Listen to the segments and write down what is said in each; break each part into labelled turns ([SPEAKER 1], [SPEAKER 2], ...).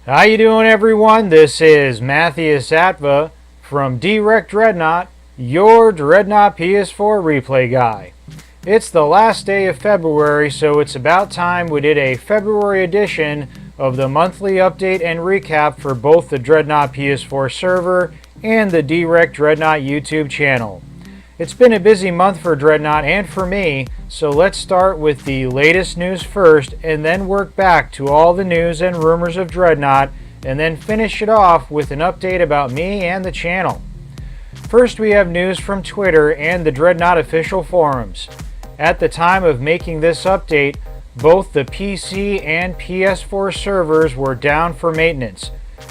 [SPEAKER 1] How you doing, everyone? This is Matthias Atva from Dee Rek Dreadnought, your Dreadnought PS4 replay guy. It's the last day of February, so it's about time we did a February edition of the monthly update and recap for both the Dreadnought PS4 server and the Dee Rek Dreadnought YouTube channel. It's been a busy month for Dreadnought and for me, so let's start with the latest news first and then work back to all the news and rumors of Dreadnought and then finish it off with an update about me and the channel. First, we have news from Twitter and the Dreadnought official forums. At the time of making this update, both the PC and PS4 servers were down for maintenance.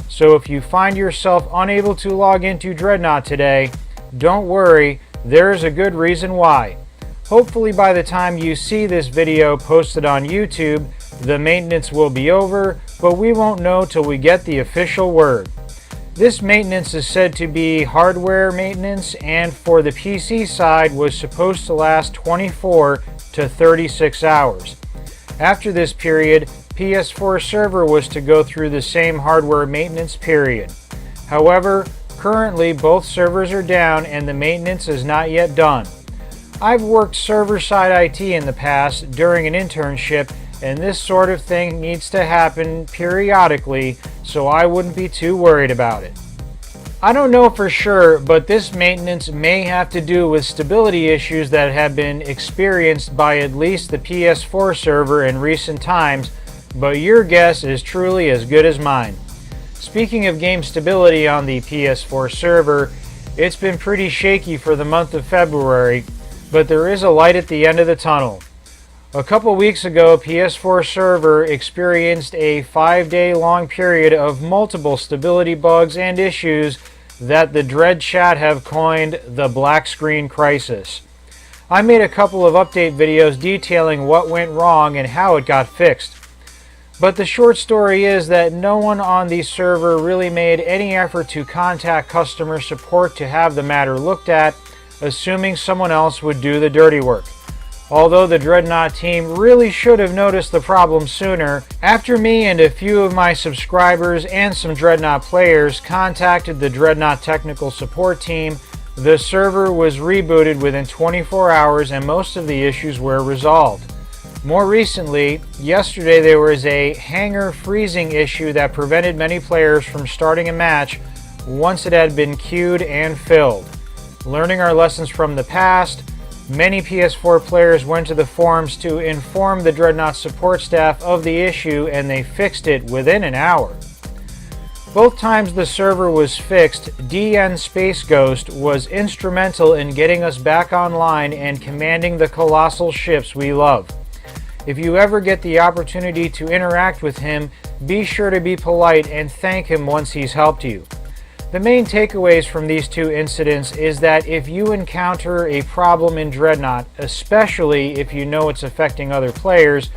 [SPEAKER 1] So if you find yourself unable to log into Dreadnought today, don't worry, there's a good reason why. Hopefully by the time you see this video posted on YouTube, the maintenance will be over, but we won't know till we get the official word. This maintenance is said to be hardware maintenance, and for the PC side was supposed to last 24 to 36 hours. After this period, PS4 server was to go through the same hardware maintenance period. However, currently both servers are down and the maintenance is not yet done. I've worked server-side IT in the past during an internship, and this sort of thing needs to happen periodically, so I wouldn't be too worried about it. I don't know for sure, but this maintenance may have to do with stability issues that have been experienced by at least the PS4 server in recent times, but your guess is truly as good as mine. Speaking of game stability on the PS4 server, it's been pretty shaky for the month of February, but there is a light at the end of the tunnel. A couple weeks ago, PS4 server experienced a 5-day long period of multiple stability bugs and issues that the Dread chat have coined the black screen crisis. I made a couple of update videos detailing what went wrong and how it got fixed. But the short story is that no one on the server really made any effort to contact customer support to have the matter looked at, assuming someone else would do the dirty work. Although the Dreadnought team really should have noticed the problem sooner, after me and a few of my subscribers and some Dreadnought players contacted the Dreadnought technical support team, the server was rebooted within 24 hours and most of the issues were resolved. More recently, yesterday there was a Hangar freezing issue that prevented many players from starting a match once it had been queued and filled. Learning our lessons from the past, many PS4 players went to the forums to inform the Dreadnought support staff of the issue, and they fixed it within an hour. Both times the server was fixed, DN Space Ghost was instrumental in getting us back online and commanding the colossal ships we love. If you ever get the opportunity to interact with him, be sure to be polite and thank him once he's helped you. The main takeaways from these two incidents is that if you encounter a problem in Dreadnought, especially if you know it's affecting other players,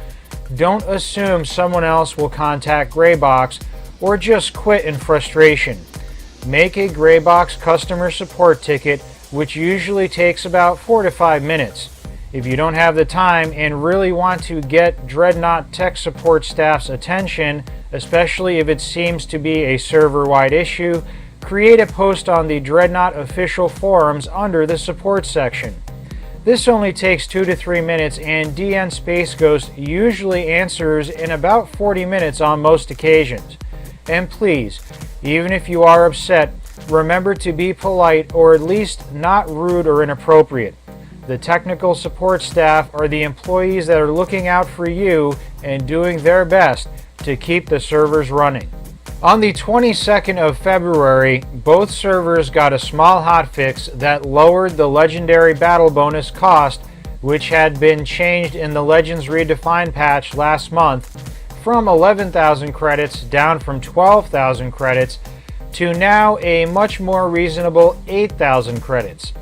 [SPEAKER 1] don't assume someone else will contact Greybox or just quit in frustration. Make a Greybox customer support ticket, which usually takes about 4 to 5 minutes. If you don't have the time and really want to get Dreadnought tech support staff's attention, especially if it seems to be a server-wide issue, create a post on the Dreadnought official forums under the support section. This only takes 2 to 3 minutes, and DN Space Ghost usually answers in about 40 minutes on most occasions. And please, even if you are upset, remember to be polite or at least not rude or inappropriate. The technical support staff are the employees that are looking out for you and doing their best to keep the servers running. On the 22nd of February, both servers got a small hotfix that lowered the Legendary Battle Bonus cost, which had been changed in the Legends Redefine patch last month, from 11,000 credits down from 12,000 credits to now a much more reasonable 8,000 credits.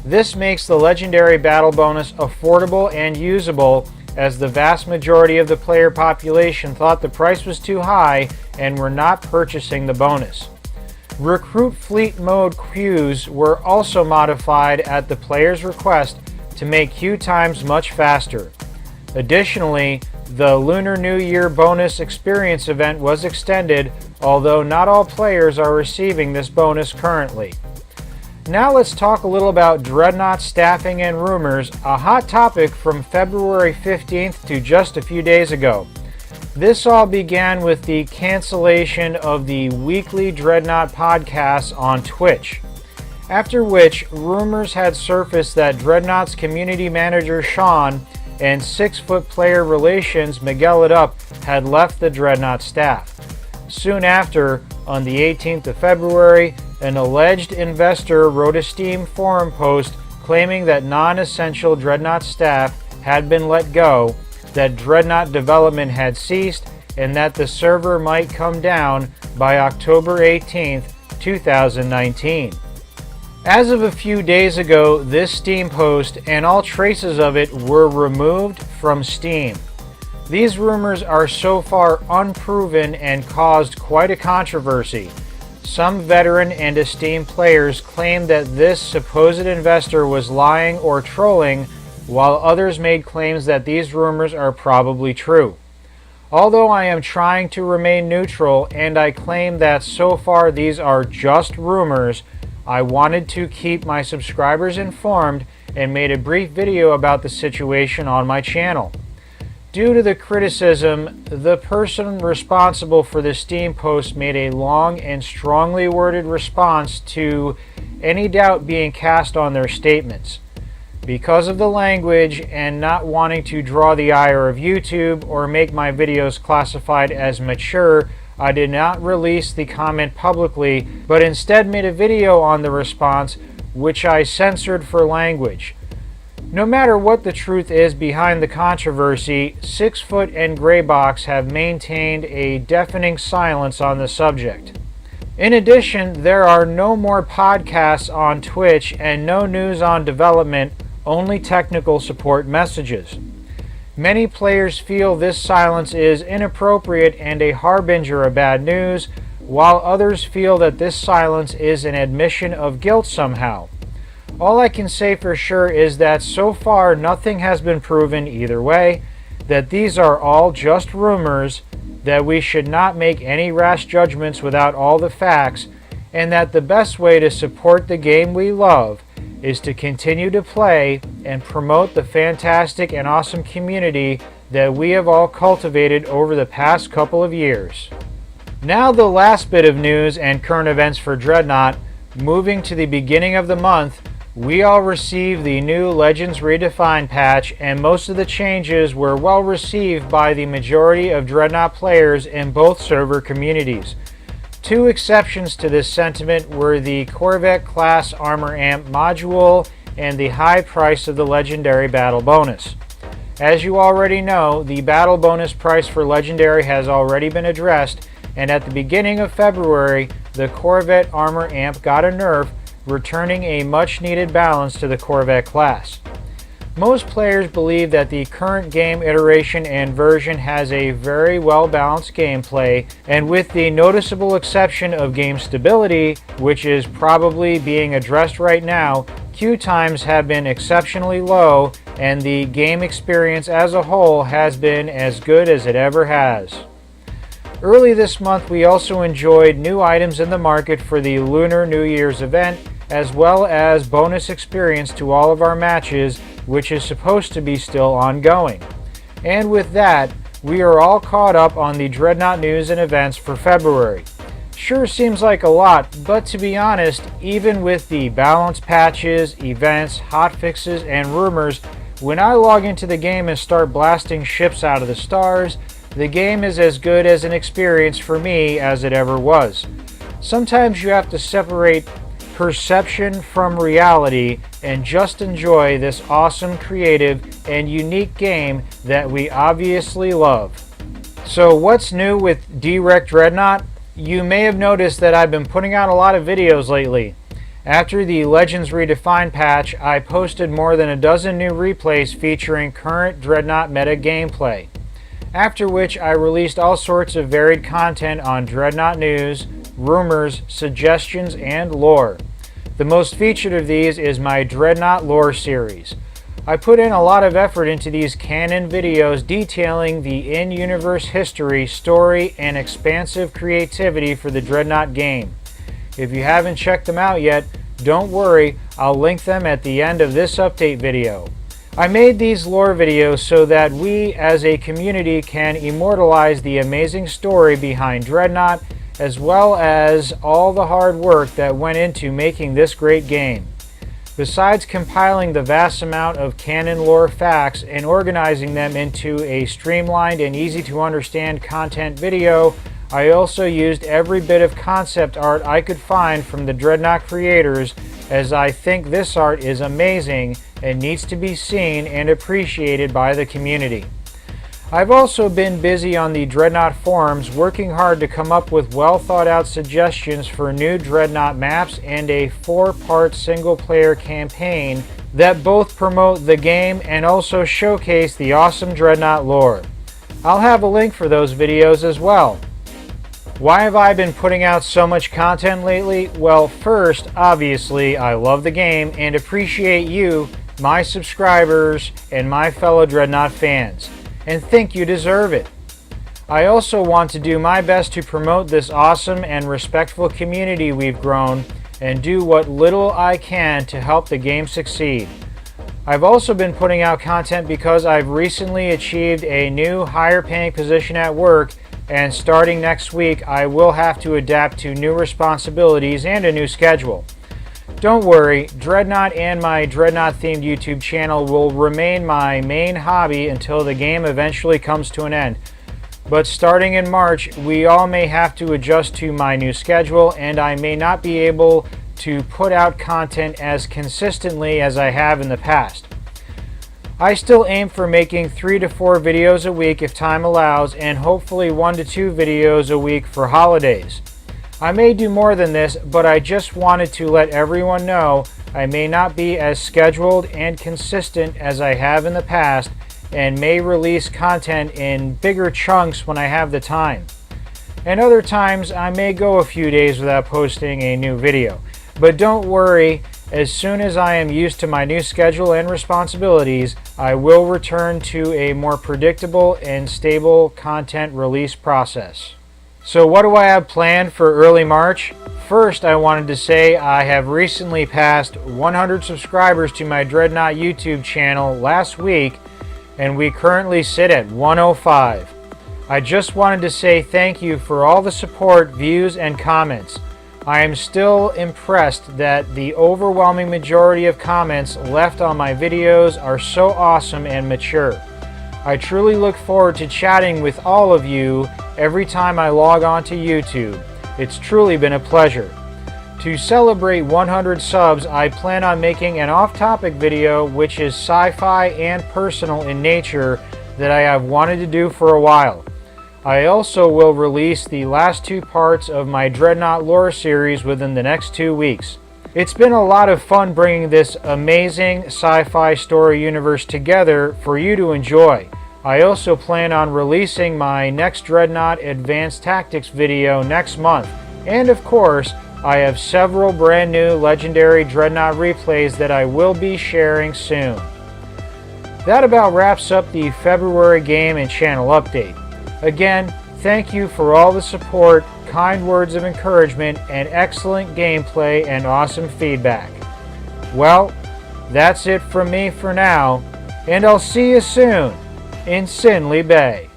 [SPEAKER 1] This makes the Legendary Battle Bonus affordable and usable, as the vast majority of the player population thought the price was too high and were not purchasing the bonus. Recruit Fleet Mode queues were also modified at the player's request to make queue times much faster. Additionally, the Lunar New Year bonus experience event was extended, although not all players are receiving this bonus currently. Now let's talk a little about Dreadnought staffing and rumors, a hot topic from February 15th to just a few days ago. This all began with the cancellation of the weekly Dreadnought podcasts on Twitch, after which rumors had surfaced that Dreadnought's community manager Sean and 6-foot player relations Miguel It Up had left the Dreadnought staff. Soon after, on the 18th of February, an alleged investor wrote a Steam forum post claiming that non-essential Dreadnought staff had been let go, that Dreadnought development had ceased, and that the server might come down by October 18th, 2019. As of a few days ago, this Steam post and all traces of it were removed from Steam. These rumors are so far unproven and caused quite a controversy. Some veteran and esteemed players claim that this supposed investor was lying or trolling, while others made claims that these rumors are probably true. Although I am trying to remain neutral and I claim that so far these are just rumors, I wanted to keep my subscribers informed and made a brief video about the situation on my channel. Due to the criticism, the person responsible for the Steam post made a long and strongly worded response to any doubt being cast on their statements. Because of the language and not wanting to draw the ire of YouTube or make my videos classified as mature, I did not release the comment publicly, but instead made a video on the response, which I censored for language. No matter what the truth is behind the controversy, 6-foot and Greybox have maintained a deafening silence on the subject. In addition, there are no more podcasts on Twitch and no news on development, only technical support messages. Many players feel this silence is inappropriate and a harbinger of bad news, while others feel that this silence is an admission of guilt somehow. All I can say for sure is that so far nothing has been proven either way, that these are all just rumors, that we should not make any rash judgments without all the facts, and that the best way to support the game we love is to continue to play and promote the fantastic and awesome community that we have all cultivated over the past couple of years. Now the last bit of news and current events for Dreadnought. Moving to the beginning of the month, we all received the new Legends Redefine patch, and most of the changes were well received by the majority of Dreadnought players in both server communities. Two exceptions to this sentiment were the Corvette class armor amp module and the high price of the legendary battle bonus. As you already know, the battle bonus price for legendary has already been addressed, and at the beginning of February, the Corvette armor amp got a nerf, returning a much needed balance to the Corvette class. Most players believe that the current game iteration and version has a very well balanced gameplay, and with the noticeable exception of game stability, which is probably being addressed right now, queue times have been exceptionally low and the game experience as a whole has been as good as it ever has. Early this month we also enjoyed new items in the market for the Lunar New Year's event, as well as bonus experience to all of our matches, which is supposed to be still ongoing. And with that, we are all caught up on the Dreadnought news and events for February. Sure seems like a lot, but to be honest, even with the balance patches, events, hotfixes, and rumors, when I log into the game and start blasting ships out of the stars, the game is as good as an experience for me as it ever was. Sometimes you have to separate perception from reality and just enjoy this awesome, creative, and unique game that we obviously love. So what's new with Dee Rek Dreadnought? You may have noticed that I've been putting out a lot of videos lately. After the Legends Redefine patch, I posted more than a dozen new replays featuring current Dreadnought meta gameplay. After which I released all sorts of varied content on Dreadnought news, rumors, suggestions, and lore. The most featured of these is my Dreadnought lore series. I put in a lot of effort into these canon videos detailing the in-universe history, story, and expansive creativity for the Dreadnought game. If you haven't checked them out yet, don't worry, I'll link them at the end of this update video. I made these lore videos so that we as a community can immortalize the amazing story behind Dreadnought, as well as all the hard work that went into making this great game. Besides compiling the vast amount of canon lore facts and organizing them into a streamlined and easy to understand content video, I also used every bit of concept art I could find from the Dreadnought creators, as I think this art is amazing and needs to be seen and appreciated by the community. I've also been busy on the Dreadnought forums working hard to come up with well thought out suggestions for new Dreadnought maps and a 4-part single player campaign that both promote the game and also showcase the awesome Dreadnought lore. I'll have a link for those videos as well. Why have I been putting out so much content lately? Well, first, obviously, I love the game and appreciate you, my subscribers, and my fellow Dreadnought fans, and think you deserve it. I also want to do my best to promote this awesome and respectful community we've grown and do what little I can to help the game succeed. I've also been putting out content because I've recently achieved a new higher paying position at work, and starting next week I will have to adapt to new responsibilities and a new schedule. Don't worry, Dreadnought and my Dreadnought themed YouTube channel will remain my main hobby until the game eventually comes to an end. But starting in March, we all may have to adjust to my new schedule, and I may not be able to put out content as consistently as I have in the past. I still aim for making 3 to 4 videos a week if time allows, and hopefully 1 to 2 videos a week for holidays. I may do more than this, but I just wanted to let everyone know I may not be as scheduled and consistent as I have in the past, and may release content in bigger chunks when I have the time. And other times I may go a few days without posting a new video. But don't worry, as soon as I am used to my new schedule and responsibilities, I will return to a more predictable and stable content release process. So what do I have planned for early March? First, I wanted to say I have recently passed 100 subscribers to my Dreadnought YouTube channel last week, and we currently sit at 105. I just wanted to say thank you for all the support, views, and comments. I am still impressed that the overwhelming majority of comments left on my videos are so awesome and mature. I truly look forward to chatting with all of you every time I log on to YouTube. It's truly been a pleasure. To celebrate 100 subs, I plan on making an off-topic video which is sci-fi and personal in nature that I have wanted to do for a while. I also will release the last 2 parts of my Dreadnought lore series within the next 2 weeks. It's been a lot of fun bringing this amazing sci-fi story universe together for you to enjoy. I also plan on releasing my next Dreadnought Advanced Tactics video next month, and of course, I have several brand new legendary Dreadnought replays that I will be sharing soon. That about wraps up the February game and channel update. Again, thank you for all the support, kind words of encouragement, and excellent gameplay and awesome feedback. Well, that's it from me for now, and I'll see you soon in Sinley Bay.